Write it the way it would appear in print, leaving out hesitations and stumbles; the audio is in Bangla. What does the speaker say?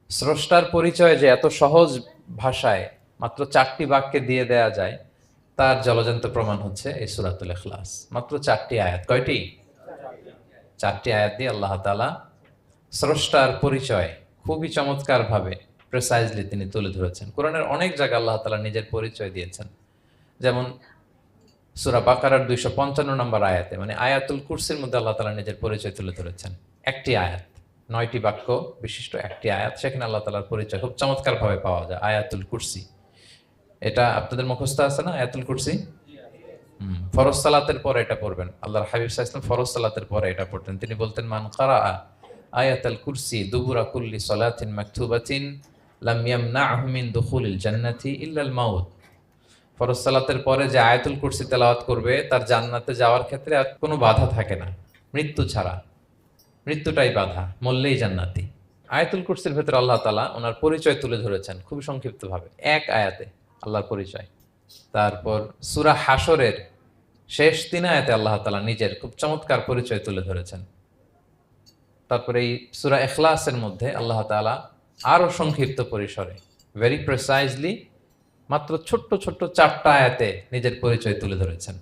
স্রষ্টার পরিচয় যে এত সহজ ভাষায় মাত্র 4টি বাক্যে দিয়ে দেয়া যায়, তার জলজন্ত প্রমাণ হচ্ছে এই সূরাতুল ইখলাস। মাত্র 4টি আয়াত। কয়টি? 4টি আয়াত দিয়ে আল্লাহ তাআলা স্রষ্টার পরিচয় খুবই চমৎকার ভাবে প্রিসাইজলি তিনি তুলে ধরেছেন। কোরআনের অনেক জায়গায় আল্লাহ তাআলা নিজের পরিচয় দিয়েছেন। যেমন সূরা বাকারার 255 নম্বর আয়াতে, মানে আয়াতুল কুরসির মধ্যে আল্লাহ তাআলা নিজের পরিচয় তুলে ধরেছেন। একটি আয়াত, 9টি বাক্য বিশিষ্ট একটি আয়াত, সেখানে আল্লাহ তাআলার পরিচয় খুব চমৎকার ভাবে পাওয়া যায়। আয়াতুল কুরসি, এটা আপনাদের মুখস্থ আছে না আয়াতুল কুরসি? ফরজ সালাতের পরে এটা পড়বেন। আল্লাহর হাবিব সাল্লাল্লাহু আলাইহি ওয়াসাল্লাম ফরজ সালাতের পরে এটা পড়তেন। তিনি বলতেন, মান কারাআ আয়াতাল কুরসি দুবুরা কুল্লি সালাতিন মাকতুবাতিন লাম ইয়ামনাহু মিন দুখুলিল জান্নাতি ইল্লাল মাউত। ফরজ সালাতের পরে যে আয়াতুল কুরসি তেলাওয়াত করবে, তার জান্নাতে যাওয়ার ক্ষেত্রে আর কোনো বাধা থাকে না, মৃত্যু ছাড়া। মৃত্যুটাই বাধা, মরলেই জান্নাতি। আয়াতুল কুরসির ভেতরে আল্লাহ তাআলা ওনার পরিচয় তুলে ধরেছেন খুবই সংক্ষিপ্তভাবে, এক আয়াতে আল্লাহর পরিচয়। তারপর সূরা হাশরের শেষ 3 আয়াতে আল্লাহ তাআলা নিজের খুব চমৎকার পরিচয় তুলে ধরেছেন। তারপরে এই সূরা ইখলাসের মধ্যে আল্লাহ তাআলা আরো সংক্ষিপ্ত পরিসরে, ভেরি প্রিসাইজলি, মাত্র ছোট্ট ছোট্ট 4টা আয়াতে নিজের পরিচয় তুলে ধরেছেন।